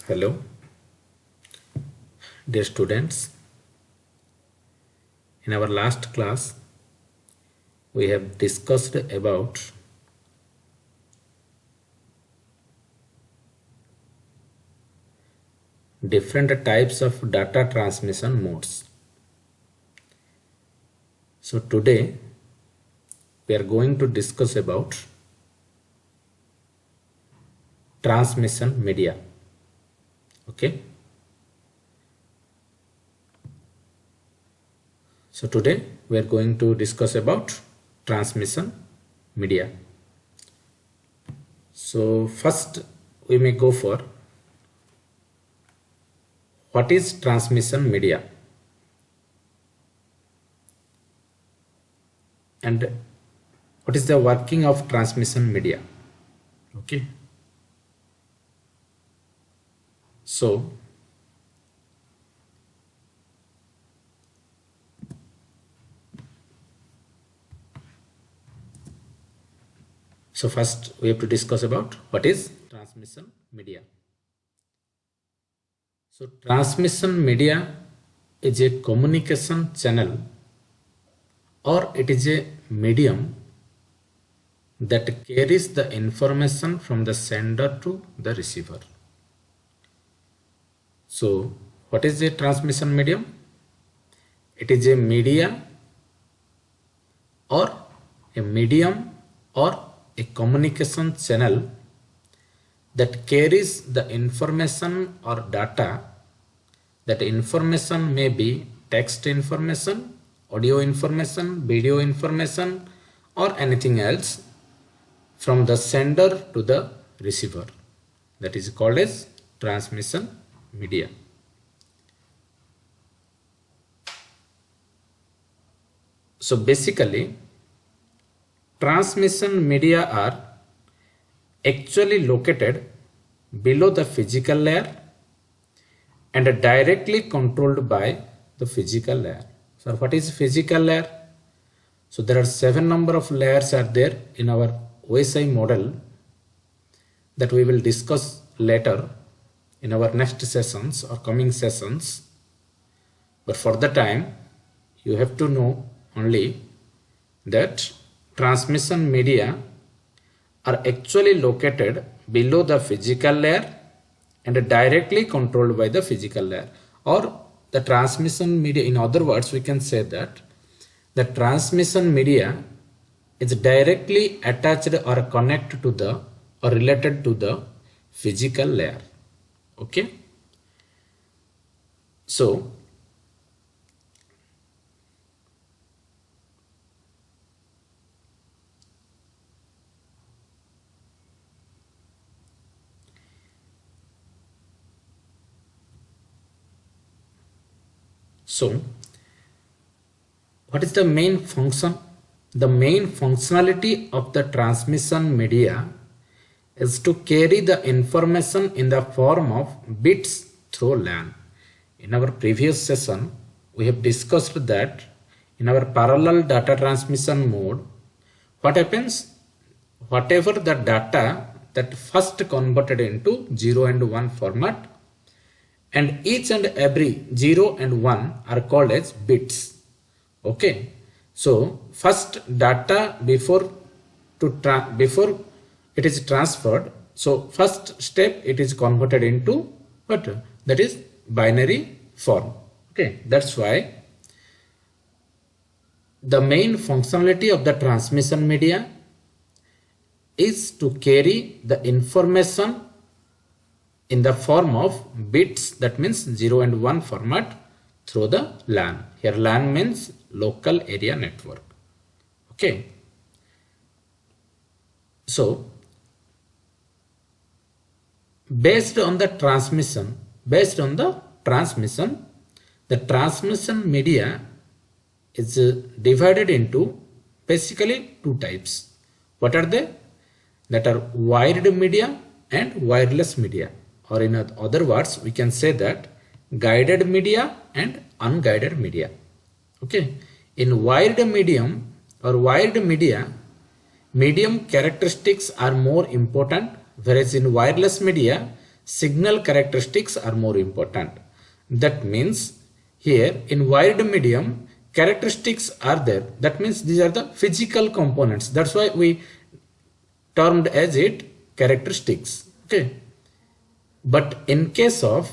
Hello, dear students. In our last class, we have discussed about different types of data transmission modes. So today, we are going to discuss about transmission media. Okay. So today we are going to discuss about transmission media. So first we may go for what is transmission media and what is the working of transmission media. Okay. So first we have to discuss about what is transmission media. So transmission media is a communication channel, or it is a medium that carries the information from the sender to the receiver. So what is a transmission medium? It is a media or a medium or a communication channel that carries the information or data. That information may be text information, audio information, video information, or anything else from the sender to the receiver. That is called as transmission media. So basically, transmission media are actually located below the physical layer and are directly controlled by the physical layer. So what is physical layer? So there are 7 number of layers are there in our OSI model that we will discuss later in our next sessions or coming sessions. But for the time, you have to know only that transmission media are actually located below the physical layer and are directly controlled by the physical layer, or the transmission media. In other words, we can say that the transmission media is directly attached or connected to the or related to the physical layer. Okay. So what is the main function? The main functionality of the transmission media is to carry the information in the form of bits through LAN. In our previous session, we have discussed that in our parallel data transmission mode, what happens? Whatever the data that first converted into 0 and 1 format, and each and every 0 and 1 are called as bits. Okay. So first data before it is transferred. So first step, it is converted into what? That is binary form. Okay. That's why the main functionality of the transmission media is to carry the information in the form of bits, that means 0 and 1 format, through the LAN. Here LAN means local area network. Okay. So based on the transmission, the transmission media is divided into basically 2 types. What are they? That are wired media and wireless media. Or in other words, we can say that guided media and unguided media. Okay. In wired medium or wired media, medium characteristics are more important, whereas in wireless media signal characteristics are more important. That means here in wired medium, characteristics are there. That means these are the physical components. That's why we termed as it characteristics. Okay. But in case of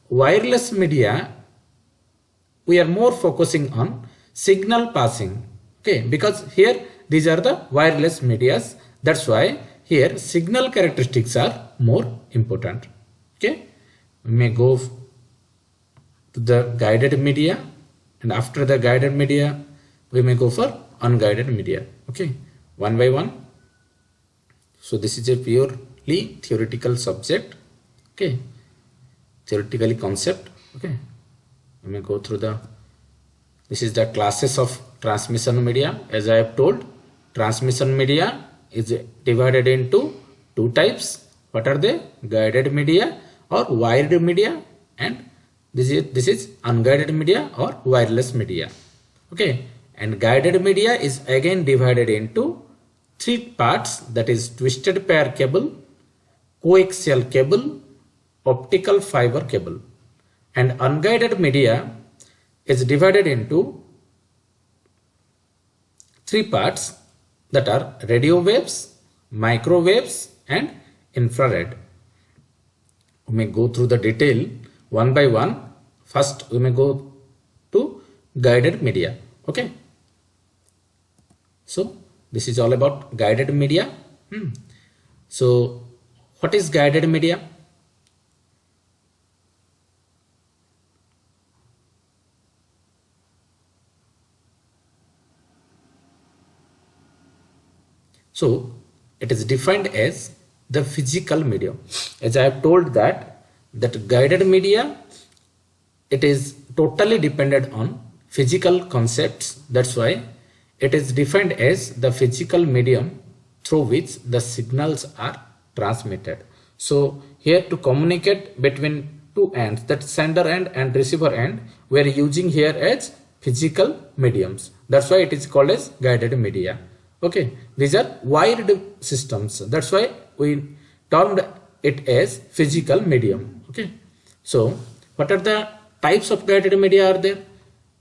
wireless media, we are more focusing on signal passing. Okay, because here these are the wireless medias. That's why here signal characteristics are more important. Okay, we may go to the guided media, and after the guided media we may go for unguided media. Okay, one by one. So this is a purely theoretical subject. Okay, theoretically concept. Okay, we may go through this is the classes of transmission media. As I have told, transmission media is divided into two types. What are they? Guided media or wired media, and this is unguided media or wireless media. Okay, and guided media is again divided into three parts, that is twisted pair cable, coaxial cable, optical fiber cable. And unguided media is divided into three parts, that are radio waves, microwaves and infrared. We may go through the detail one by one. First we may go to guided media. Okay, so this is all about guided media. So what is guided media? So it is defined as the physical medium. As I have told that guided media, it is totally dependent on physical concepts. That's why it is defined as the physical medium through which the signals are transmitted. So here to communicate between two ends, that sender end and receiver end, we are using here as physical mediums. That's why it is called as guided media. Okay, these are wired systems. That's why we termed it as physical medium. Okay, so what are the types of guided media are there?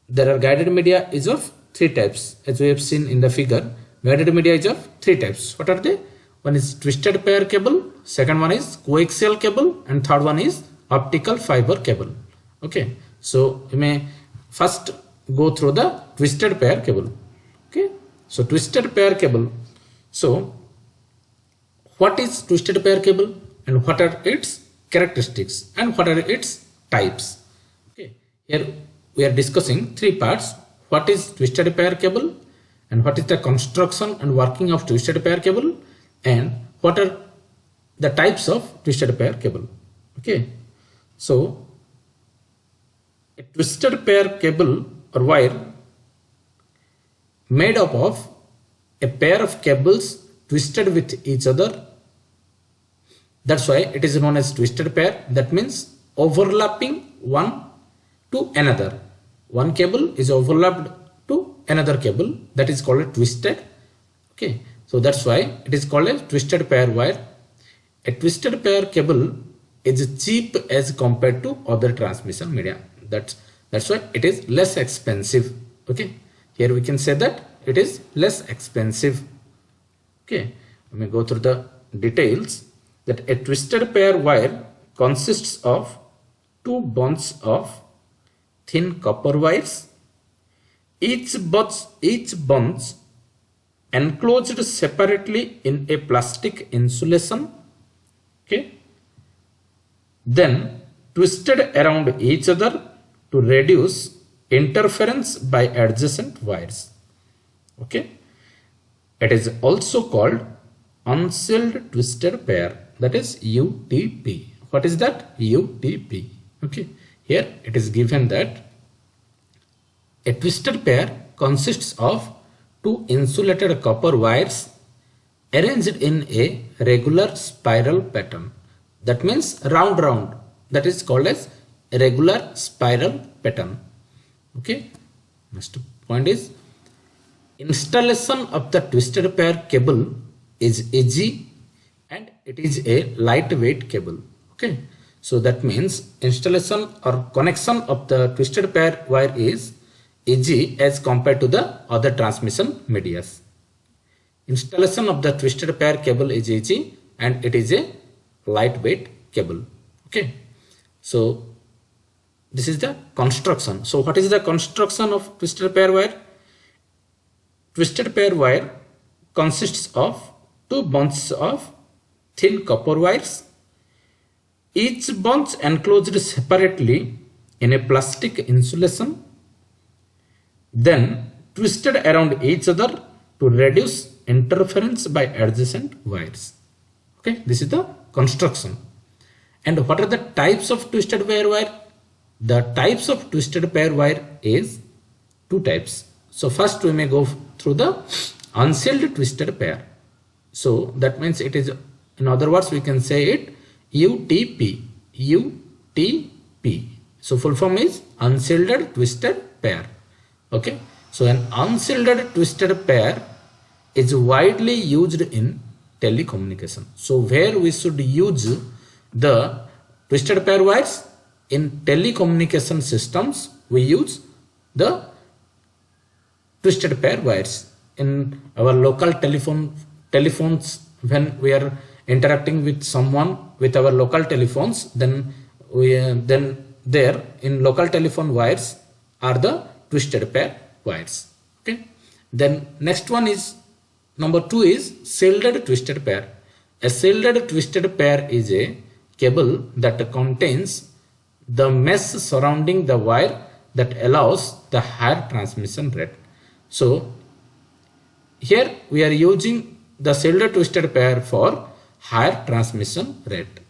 There are guided media is of three types, as we have seen in the figure. Guided media is of three types. What are they? One is twisted pair cable, second one is coaxial cable, and third one is optical fiber cable. Okay, so we may first go through the twisted pair cable. Okay, so twisted pair cable. So what is twisted pair cable and what are its characteristics and what are its types? Okay, here we are discussing three parts. What is twisted pair cable and what is the construction and working of twisted pair cable and what are the types of twisted pair cable. Okay, so a twisted pair cable or wire made up of a pair of cables twisted with each other. That's why it is known as twisted pair. That means overlapping one to another. One cable is overlapped to another cable, that is called a twisted. Okay, so that's why it is called a twisted pair wire. A twisted pair cable is cheap as compared to other transmission media. That's why it is less expensive. Okay, here we can say that it is less expensive. Okay, let me go through the details. That a twisted pair wire consists of two bunches of thin copper wires, each bunch enclosed separately in a plastic insulation. Okay, then twisted around each other to reduce interference by adjacent wires. Okay, it is also called unsealed twisted pair, that is UTP. What is that? UTP. Okay, here it is given that a twisted pair consists of two insulated copper wires arranged in a regular spiral pattern. That means round. That is called as a regular spiral pattern. Okay, next point is installation of the twisted pair cable is easy and it is a lightweight cable. Okay, so that means installation or connection of the twisted pair wire is easy as compared to the other transmission medias. Installation of the twisted pair cable is easy and it is a lightweight cable. Okay, so this is the construction. So what is the construction of twisted pair wire? Twisted pair wire consists of two bunches of thin copper wires, each bunch enclosed separately in a plastic insulation, then twisted around each other to reduce interference by adjacent wires. Okay, this is the construction. And what are the types of twisted pair wire? The types of twisted pair wire is two types. So first we may go through the unsealed twisted pair. So that means it is, in other words, we can say it UTP. UTP. So full form is unsealed twisted pair. Okay. So an unsealed twisted pair is widely used in telecommunication. So where we should use the twisted pair wires? In telecommunication systems, we use the twisted pair wires. In our local telephones, when we are interacting with someone with our local telephones, then there in local telephone wires are the twisted pair wires. Okay. Then next one is number 2 is shielded twisted pair. A shielded twisted pair is a cable that contains the mesh surrounding the wire that allows the higher transmission rate. So here we are using the shielded twisted pair for higher transmission rate.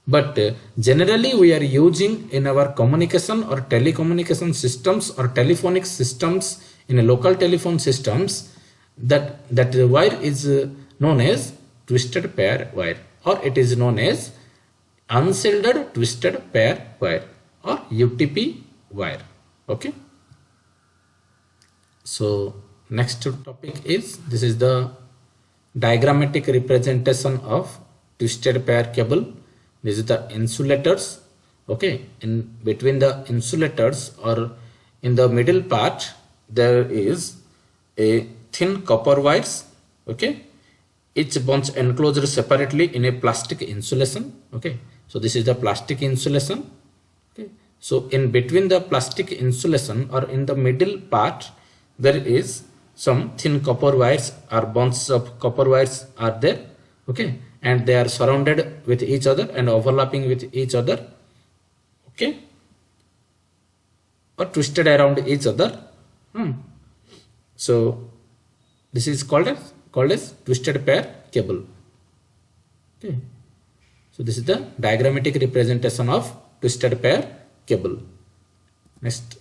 But generally we are using in our communication or telecommunication systems or telephonic systems, in a local telephone systems, that the wire is known as twisted pair wire, or it is known as unshielded twisted pair wire or UTP wire. Okay. So next topic is, this is the diagrammatic representation of twisted pair cable. This is the insulators. Okay, in between the insulators or in the middle part there is a thin copper wires. Okay, each bunch enclosed separately in a plastic insulation. Okay, so this is the plastic insulation. Okay, so in between the plastic insulation or in the middle part there is some thin copper wires or bunches of copper wires are there. Okay, and they are surrounded with each other and overlapping with each other. Okay, or twisted around each other. So this is called as twisted pair cable. Okay, so this is the diagrammatic representation of twisted pair cable. Next,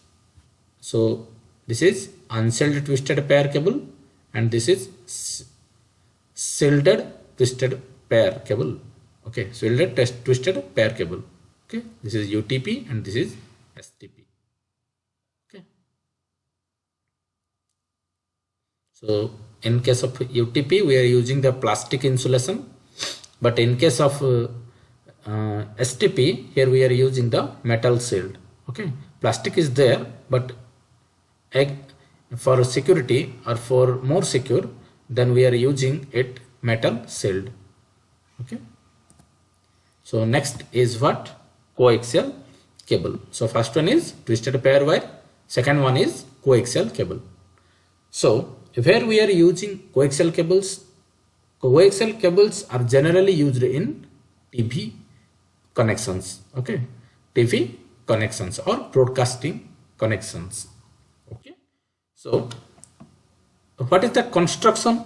so this is unshielded twisted pair cable and this is shielded twisted pair cable. Okay, shielded twisted pair cable. Okay, this is UTP and this is STP. Okay, so in case of UTP we are using the plastic insulation, but in case of STP here we are using the metal shield. Okay, plastic is there, but for security or for more secure, then we are using it metal shield. Okay, so next is what? Coaxial cable. So first one is twisted pair wire, second one is coaxial cable. So where we are using coaxial cables are generally used in TV connections. Okay, TV connections or broadcasting connections. Okay, so what is the construction?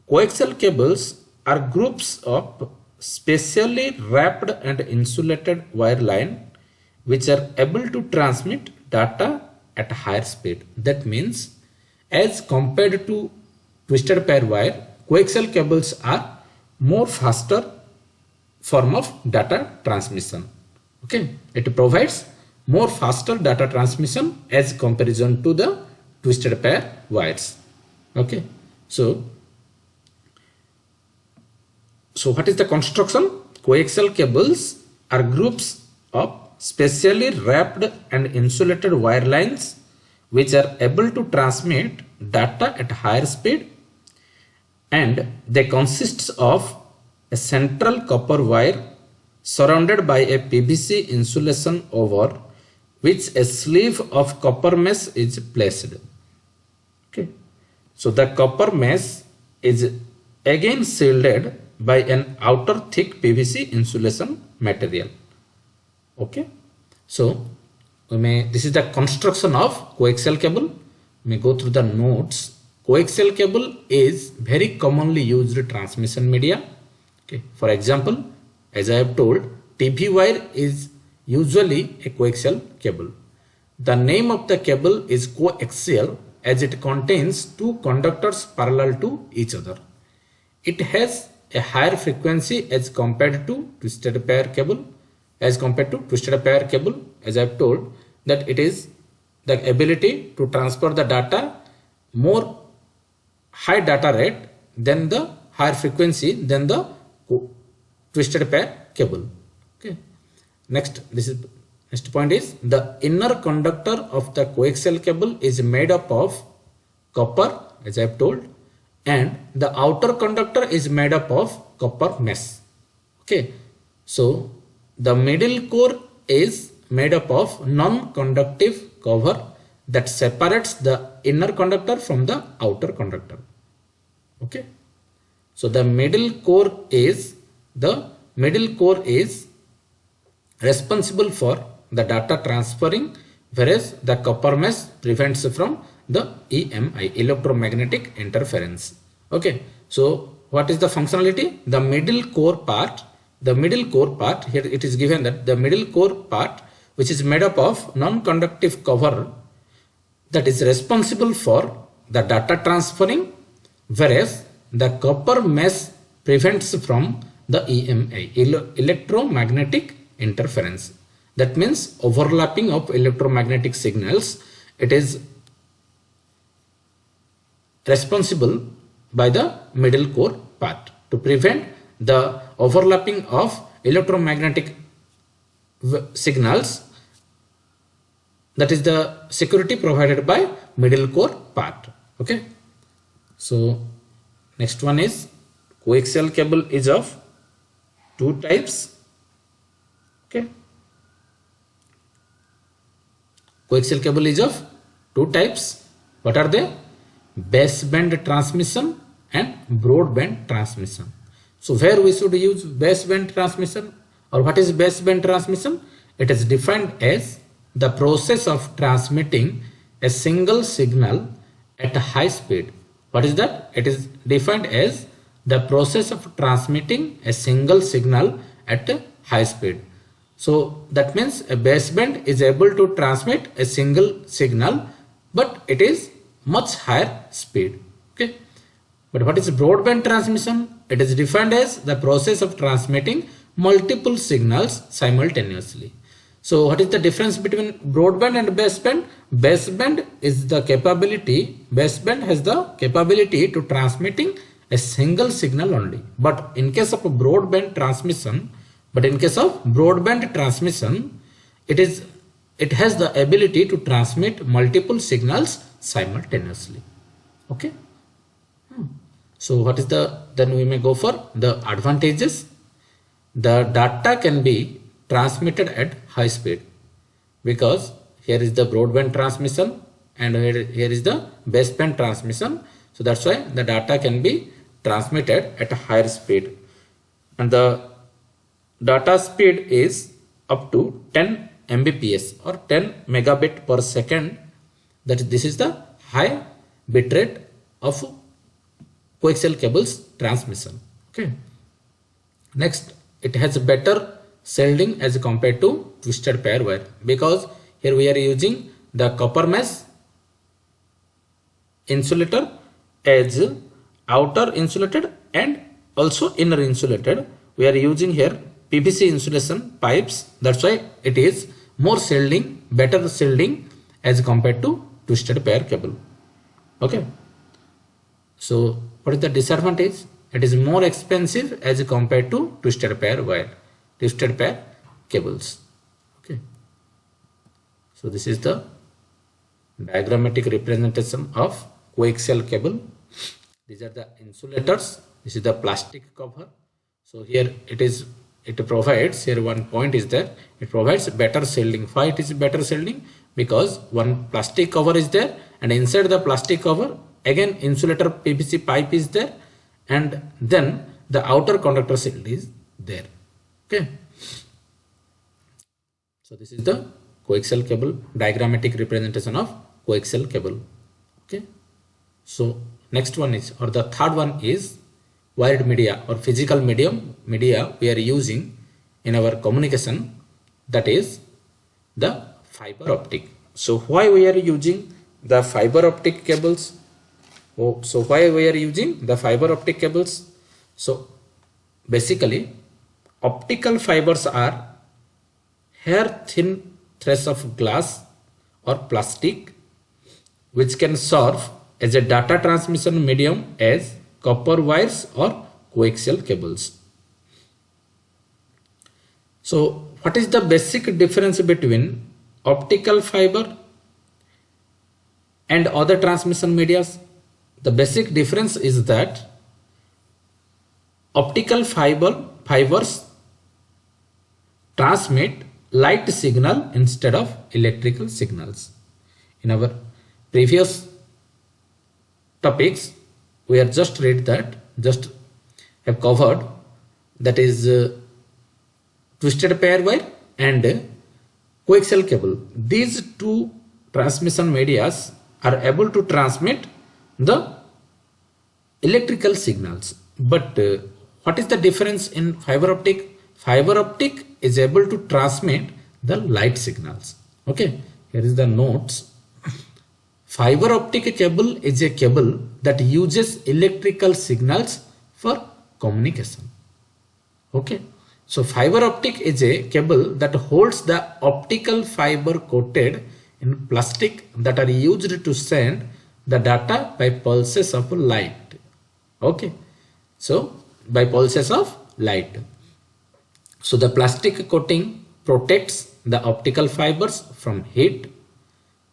Coaxial cables are groups of specially wrapped and insulated wire line which are able to transmit data at higher speed. That means as compared to twisted pair wire, coaxial cables are more faster form of data transmission. Okay, it provides more faster data transmission as comparison to the twisted pair wires. Okay, so So what is the construction? Coaxial cables are groups of specially wrapped and insulated wire lines which are able to transmit data at higher speed, and they consist of a central copper wire surrounded by a PVC insulation over which a sleeve of copper mesh is placed. Okay. So the copper mesh is again shielded by an outer thick PVC insulation material. Okay. So this is the construction of coaxial cable. We go through the notes. Coaxial cable is very commonly used transmission media. Okay. For example, as I have told, TV wire is usually a coaxial cable. The name of the cable is coaxial as it contains two conductors parallel to each other. It has a higher frequency as compared to twisted pair cable. As I have told that it is the ability to transfer the data more high data rate than the higher frequency than the twisted pair cable. Okay. Next point is the inner conductor of the coaxial cable is made up of copper, as I have told, and the outer conductor is made up of copper mesh. Okay. So the middle core is made up of non-conductive cover that separates the inner conductor from the outer conductor. Okay. So the middle core is responsible for the data transferring, whereas the copper mesh prevents from the EMI, electromagnetic interference. Okay. So what is the functionality? The middle core part, here it is given that the middle core part, which is made up of non-conductive cover, that is responsible for the data transferring, whereas the copper mesh prevents from the EMI, electromagnetic interference. That means overlapping of electromagnetic signals. It is responsible by the middle core part to prevent the overlapping of electromagnetic signals. That is the security provided by middle core part. Okay. So next one is coaxial cable is of two types. Okay. Coaxial cable is of two types. What are they? Baseband transmission and broadband transmission. So where we should use baseband transmission, or what is baseband transmission? It is defined as the process of transmitting a single signal at a high speed. What is that? It is defined as the process of transmitting a single signal at a high speed. So that means a baseband is able to transmit a single signal, but it is much higher speed. Okay. But what is broadband transmission? It is defined as the process of transmitting multiple signals simultaneously. So what is the difference between broadband and baseband? Baseband has the capability to transmitting a single signal only. But in case of broadband transmission, it has the ability to transmit multiple signals simultaneously. Okay. So what is then we may go for the advantages. The data can be transmitted at high speed, because here is the broadband transmission and here is the baseband transmission. So that's why the data can be transmitted at a higher speed, and the data speed is up to 10 Mbps or 10 megabit per second. This is the high bitrate of coaxial cables transmission. Okay. Next, it has better shielding as compared to twisted pair wire, because here we are using the copper mesh insulator as outer insulated and also inner insulated. We are using here PVC insulation pipes. That's why it is more shielding, better shielding as compared to twisted pair cable. Okay. So what is the disadvantage? it is more expensive as compared to twisted pair wire, twisted pair cables. Okay. So this is the diagrammatic representation of coaxial cable. These are the insulators. This is the plastic cover. So here it provides, here one point is there, it provides better shielding. Why it is better shielding? Because one plastic cover is there, and inside the plastic cover again insulator PVC pipe is there, and then the outer conductor shield is there. Okay. So this is the coaxial cable, diagrammatic representation of coaxial cable. Okay. So next one is, or the third one is wired media or physical media we are using in our communication, that is the fiber optic. So why we are using the fiber optic cables? So why we are using the fiber optic cables? So basically optical fibers are hair thin threads of glass or plastic which can serve as a data transmission medium as copper wires or coaxial cables. So what is the basic difference between optical fiber and other transmission medias? The basic difference is that optical fibers transmit light signal instead of electrical signals. In our previous topics we are just read that, just have covered, that is twisted pair wire and coaxial cable. These two transmission medias are able to transmit the electrical signals. But what is the difference in fiber optic? Fiber optic is able to transmit the light signals. Okay, here is the notes. Fiber optic cable is a cable that uses electrical signals for communication. Okay, so fiber optic is a cable that holds the optical fiber coated in plastic that are used to send the data by pulses of light. Okay, so by pulses of light. So the plastic coating protects the optical fibers from heat,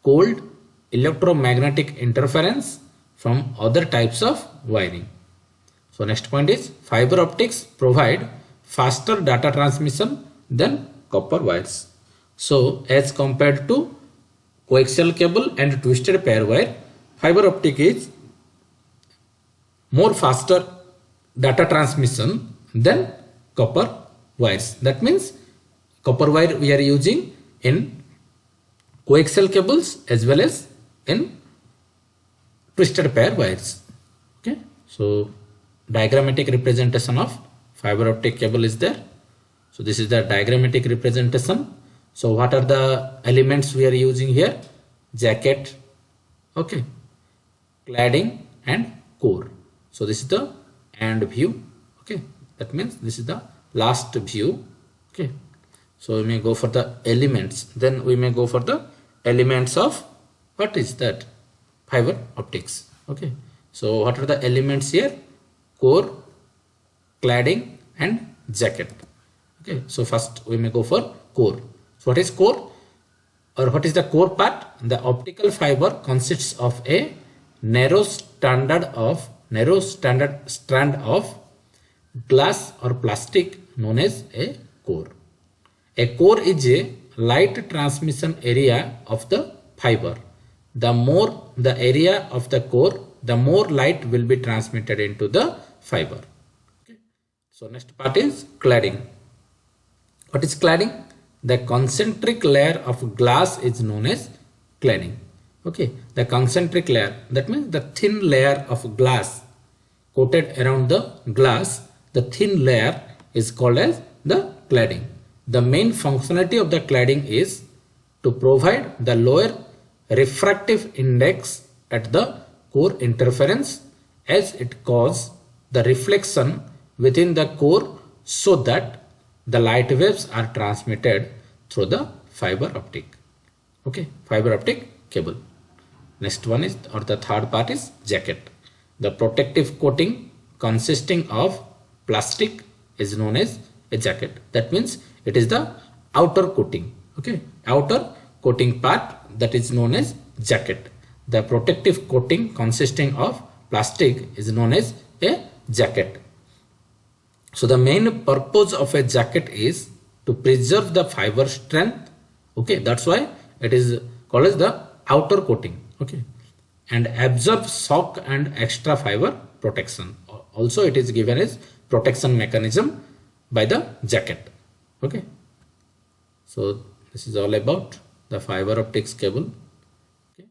cold, electromagnetic interference from other types of wiring. So next point is, fiber optics provide faster data transmission than copper wires. So as compared to coaxial cable and twisted pair wire, fiber optic is more faster data transmission than copper wires. That means copper wire we are using in coaxial cables as well as in twisted pair wires. Okay, so diagrammatic representation of fiber optic cable is there. So this is the diagrammatic representation. So what are the elements we are using here? Jacket, okay, cladding and core. So this is the end view. Okay, that means this is the last view. Okay, so we may go for the elements, then we may go for the elements of what is that? Fiber optics. Okay, so what are the elements here? Core, cladding and jacket. Okay, so first we may go for core. So what is core, or what is the core part? The optical fiber consists of a narrow strand of glass or plastic known as a core. A core is a light transmission area of the fiber. The more the area of the core, the more light will be transmitted into the fiber. Okay. So next part is cladding. What is cladding? The concentric layer of glass is known as cladding. Okay, the concentric layer, that means the thin layer of glass coated around the glass, the thin layer is called as the cladding. The main functionality of the cladding is to provide the lower refractive index at the core interference, as it causes the reflection within the core so that the light waves are transmitted through the fiber optic. Okay, fiber optic cable. Next one is, or the third part is jacket. The protective coating consisting of plastic is known as a jacket. That means it is the outer coating. Okay, outer coating part, that is known as jacket. The protective coating consisting of plastic is known as a jacket. So the main purpose of a jacket is to preserve the fiber strength. Okay, that's why it is called as the outer coating. Okay, and absorb shock and extra fiber protection. Also it is given as protection mechanism by the jacket. Okay, so this is all about the fiber optics cable. Okay,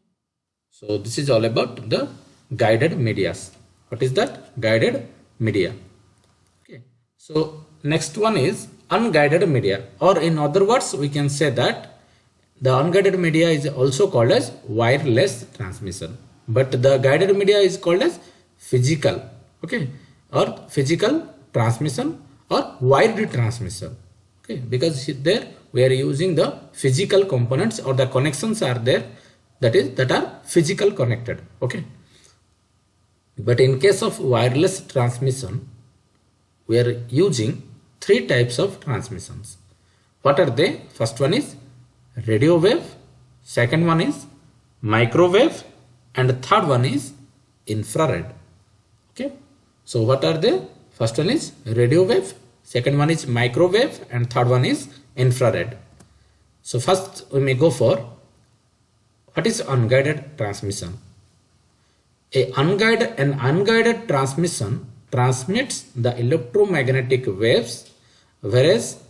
so this is all about the guided medias. What is that? Guided media. Okay, so next one is unguided media, or in other words we can say that the unguided media is also called as wireless transmission, but the guided media is called as physical. Okay, or physical transmission or wired transmission. Okay, because there we are using the physical components, or the connections are there, that are physical connected. Okay, but in case of wireless transmission we are using three types of transmissions. What are they? First one is radio wave, second one is microwave, and the third one is infrared. Okay, so what are they? First one is radio wave, second one is microwave, and third one is infrared. So first we may go for what is unguided transmission. An unguided transmission transmits the electromagnetic waves, whereas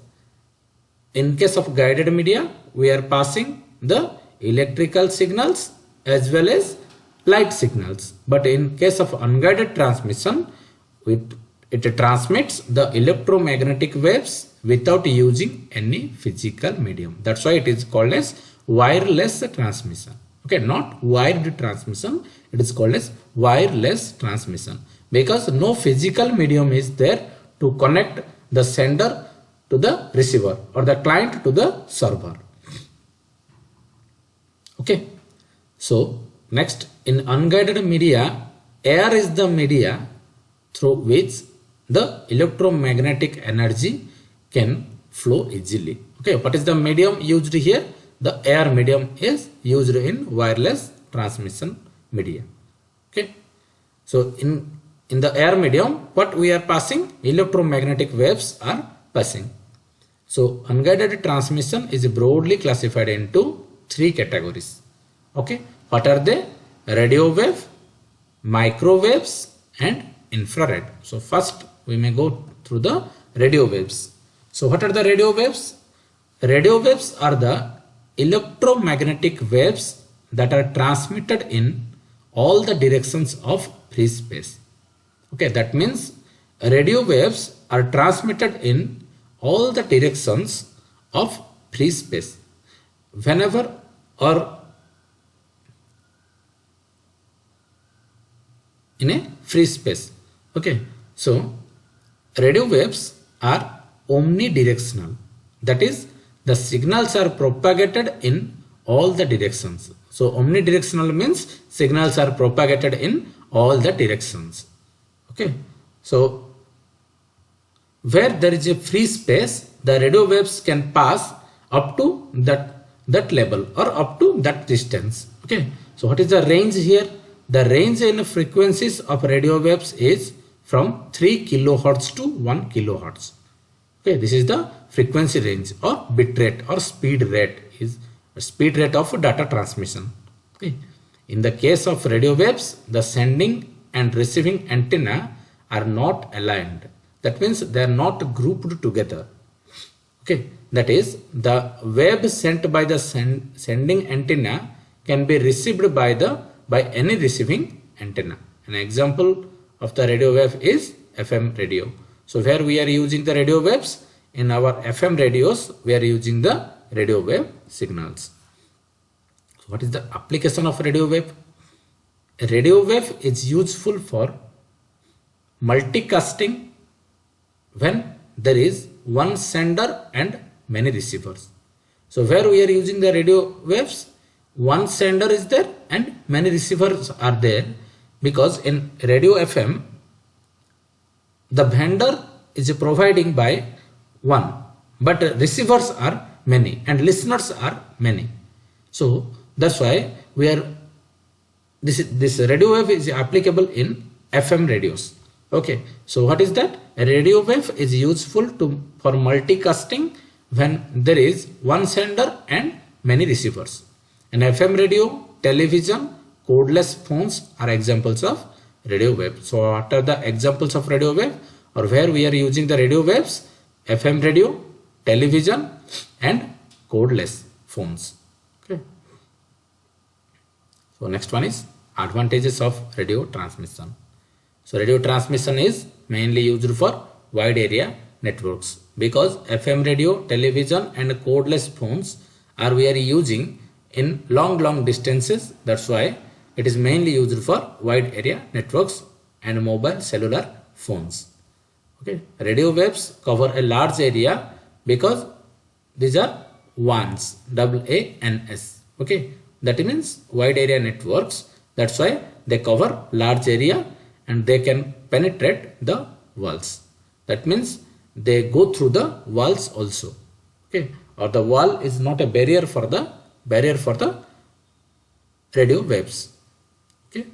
in case of guided media we are passing the electrical signals as well as light signals. But in case of unguided transmission, it transmits the electromagnetic waves without using any physical medium. That's why it is called as wireless transmission. Okay, not wired transmission, it is called as wireless transmission, because no physical medium is there to connect the sender to the receiver or the client to the server. Okay, so next, in unguided media, air is the media through which the electromagnetic energy can flow easily. Okay, what is the medium used here? The air medium is used in wireless transmission media. Okay, so in the air medium, what we are passing? Electromagnetic waves are passing. So unguided transmission is broadly classified into three categories. Okay, what are they? Radio wave, microwaves, and infrared. So first we may go through the radio waves. So what are the radio waves? Radio waves are the electromagnetic waves that are transmitted in all the directions of free space. Okay, that means radio waves are transmitted in all the directions of free space whenever or in a free space. Okay, so radio waves are omnidirectional, that is the signals are propagated in all the directions. So omnidirectional means signals are propagated in all the directions. Okay, so where there is a free space, the radio waves can pass up to that level or up to that distance. Okay, so what is the range here? The range in frequencies of radio waves is from 3 kilohertz to 1 kilohertz. Okay, this is the frequency range, or bit rate or speed rate is speed rate of data transmission. Okay, in the case of radio waves, the sending and receiving antenna are not aligned. That means they are not grouped together. Okay, that is the wave sent by the sending antenna can be received by any receiving antenna. An example of the radio wave is FM radio. So where we are using the radio waves, in our FM radios we are using the radio wave signals. So what is the application of radio wave? A radio wave is useful for multicasting when there is one sender and many receivers. So where we are using the radio waves, one sender is there and many receivers are there, because in radio FM the vendor is providing by one, but receivers are many and listeners are many. So that's why we are this radio wave is applicable in FM radios. Okay, so what is that? A radio wave is useful for multicasting when there is one sender and many receivers. An FM radio, television, codeless phones are examples of radio wave. So what are the examples of radio wave, or where we are using the radio waves? FM radio, television and codeless phones. Okay. So next one is advantages of radio transmission. So radio transmission is mainly used for wide area networks, because FM radio, television and codeless phones are we are using in long distances. That's why it is mainly used for wide area networks and mobile cellular phones. Okay, radio waves cover a large area because these are WANs, WANs. Okay, that means wide area networks. That's why they cover large area and they can penetrate the walls. That means they go through the walls also. Okay, or the wall is not a barrier for the radio waves. Okay,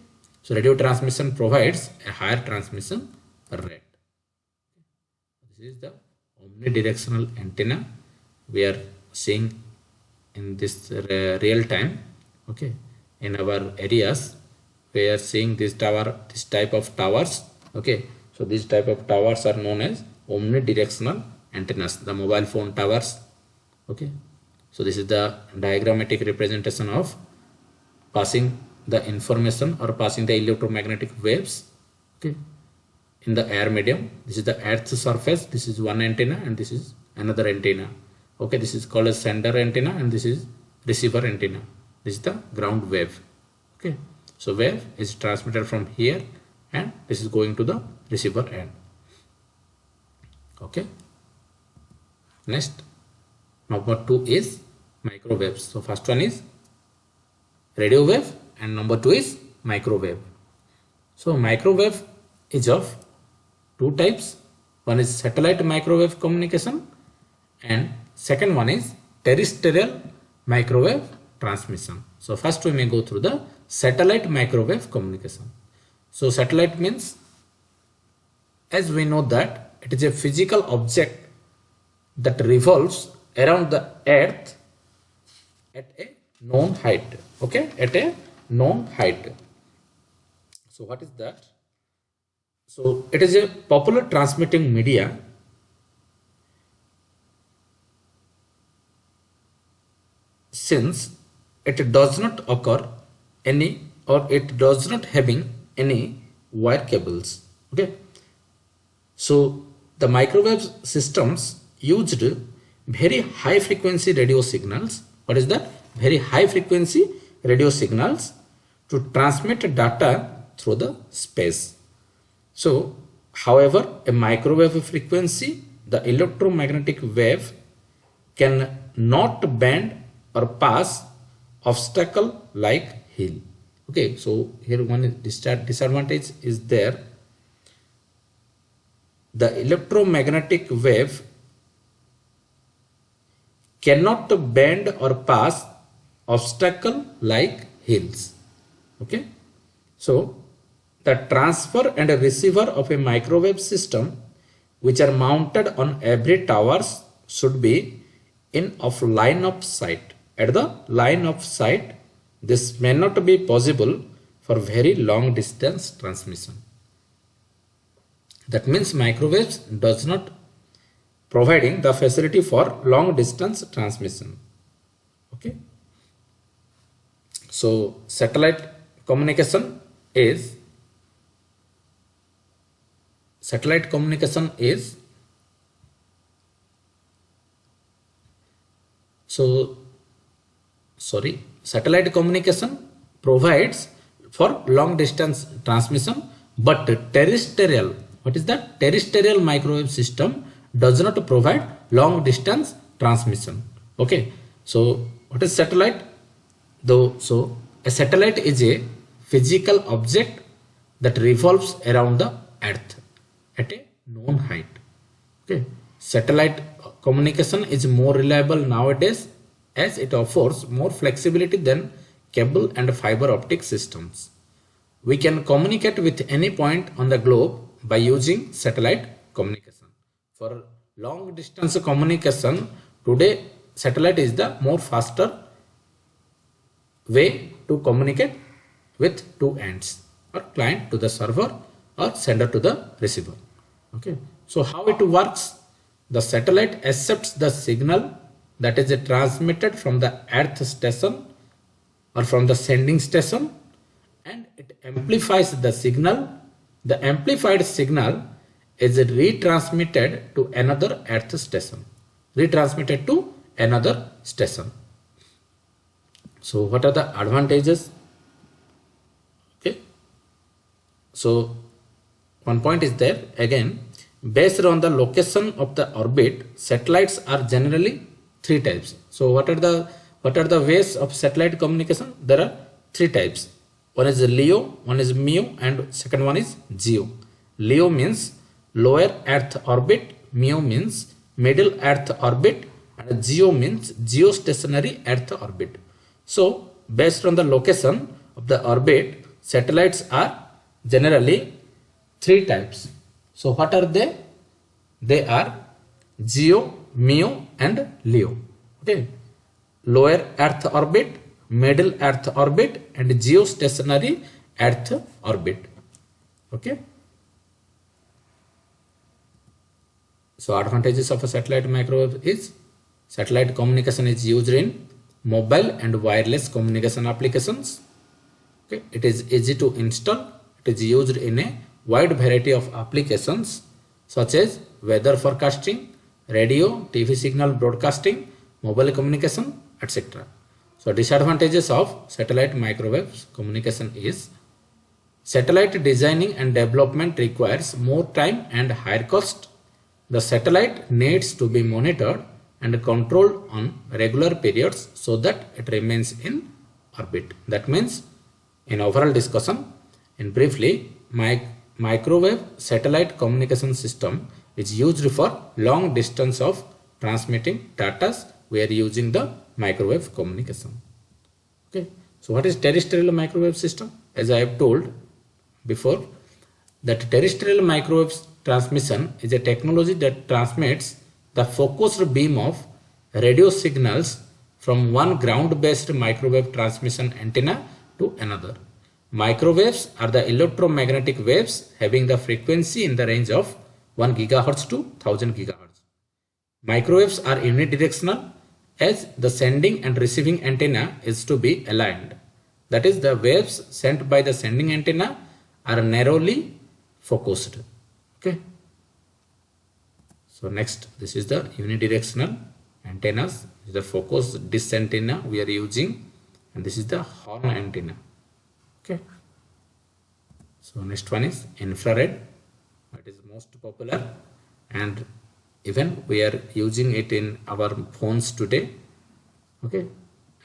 so radio transmission provides a higher transmission rate. This is the omnidirectional antenna we are seeing in this real time. Okay, in our areas we are seeing this type of towers. Okay, so these type of towers are known as omnidirectional antennas, the mobile phone towers. Okay, so this is the diagrammatic representation of passing the information or passing the electromagnetic waves. Okay, in the air medium. This is the earth's surface. This is one antenna and this is another antenna. Okay, this is called as sender antenna and this is receiver antenna. This is the ground wave. Okay, so wave is transmitted from here and this is going to the receiver end. Okay, next number 2 is microwaves. So first one is radio wave and number 2 is microwave. So microwave is of two types. One is satellite microwave communication and second one is terrestrial microwave transmission. So first we may go through the satellite microwave communication. So satellite means, as we know that it is a physical object that revolves around the earth at a known height. Okay, at a known height. So what is that? So it is a popular transmitting media since it does not occur any, or it does not having any wire cables. Okay, so the microwave systems used very high frequency radio signals. What is that? Very high frequency radio signals to transmit data through the space. So however, a microwave frequency, the electromagnetic wave can not bend or pass obstacle like hill. Okay, so here one disadvantage is there. The electromagnetic wave cannot bend or pass obstacle like hills. Okay, so the transfer and receiver of a microwave system which are mounted on every towers should be in of line of sight. At the line of sight, this may not be possible for very long distance transmission. That means microwaves does not providing the facility for long distance transmission. Okay, so satellite communication is satellite communication provides for long distance transmission, but terrestrial, what is that? Terrestrial microwave system does not provide long distance transmission. Okay, so what is satellite? Though, so a satellite is a physical object that revolves around the earth at a known height. Okay. Satellite communication is more reliable nowadays as it offers more flexibility than cable and fiber optic systems. We can communicate with any point on the globe by using satellite communication. For long distance communication, today satellite is the more faster way to communicate with two ends, or client to the server or sender to the receiver. Okay. So how it works? The satellite accepts the signal that is transmitted from the earth station or from the sending station, and it amplifies the signal. The amplified signal is retransmitted to another earth station. Retransmitted to another station. So what are the advantages? Okay. So one point is there again, based on the location of the orbit, satellites are generally three types. So what are the ways of satellite communication? There are three types. One is LEO, one is MEO, and second one is GEO. LEO means lower Earth orbit, MEO means middle Earth orbit, and GEO means geostationary Earth orbit. So based on the location of the orbit, satellites are generally three types. So what are they? They are GEO, MEO, and LEO. Okay. Lower Earth orbit, middle Earth orbit, and geostationary Earth orbit. Okay. So advantages of a satellite microwave is satellite communication is used in mobile and wireless communication applications. Okay. It is easy to install. It is used in a wide variety of applications such as weather forecasting, radio, TV signal broadcasting, mobile communication, etc. So disadvantages of satellite microwave communication is satellite designing and development requires more time and higher cost. The satellite needs to be monitored and controlled on regular periods so that it remains in orbit. That means in overall discussion, in briefly, microwave satellite communication system is used for long distance of transmitting data. We are using the microwave communication. Okay. So what is terrestrial microwave system? As I have told before, that terrestrial microwave transmission is a technology that transmits the focused beam of radio signals from one ground-based microwave transmission antenna to another. Microwaves are the electromagnetic waves having the frequency in the range of 1 GHz to 1000 GHz. Microwaves are unidirectional as the sending and receiving antenna is to be aligned. That is, the waves sent by the sending antenna are narrowly focused. Okay. So next, this is the unidirectional antennas. This is the focused dish antenna we are using, and this is the horn antenna. Okay. So next one is infrared. It is most popular, and even we are using it in our phones today. Okay.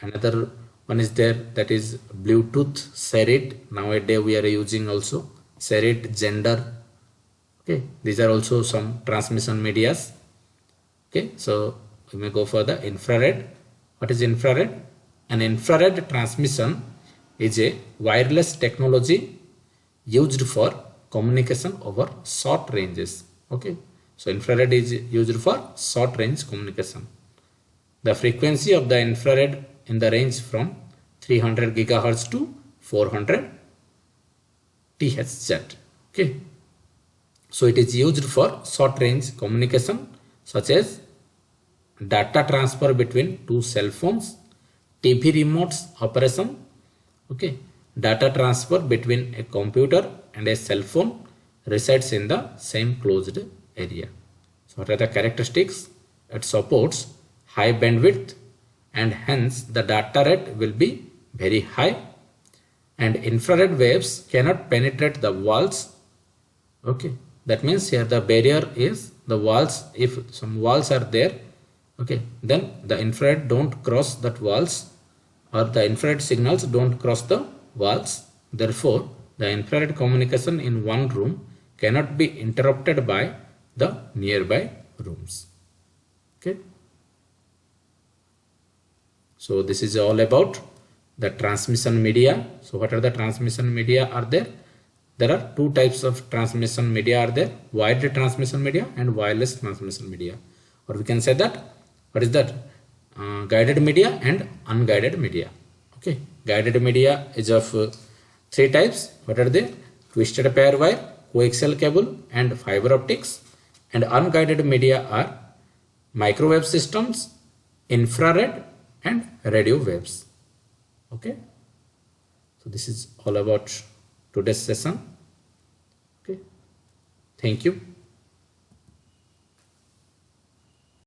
Another one is there, that is Bluetooth, SARIT. Nowadays we are using also SARIT, gender. Okay. These are also some transmission medias. Okay. So we may go for the infrared. What is infrared? An infrared transmission is a wireless technology used for communication over short ranges. Okay. So infrared is used for short range communication. The frequency of the infrared in the range from 300 GHz to 400 THz. Okay. So it is used for short range communication such as data transfer between two cell phones, TV remotes operation. Okay. Data transfer between a computer and a cell phone resides in the same closed area. So what are the characteristics? It supports high bandwidth and hence the data rate will be very high, and infrared waves cannot penetrate the walls. Okay. That means here the barrier is the walls. If some walls are there, okay, then the infrared don't cross that walls, or the infrared signals don't cross the walls. Therefore, the infrared communication in one room cannot be interrupted by the nearby rooms. Okay. So this is all about the transmission media. So what are the transmission media are there? There are two types of transmission media are there: wired transmission media and wireless transmission media. Or we can say that, what is that? Guided media and unguided media. Okay, guided media is of three types. What are they? Twisted pair wire, coaxial cable and fiber optics. And unguided media are microwave systems, infrared and radio waves. Okay, so this is all about today's session. Okay, thank you.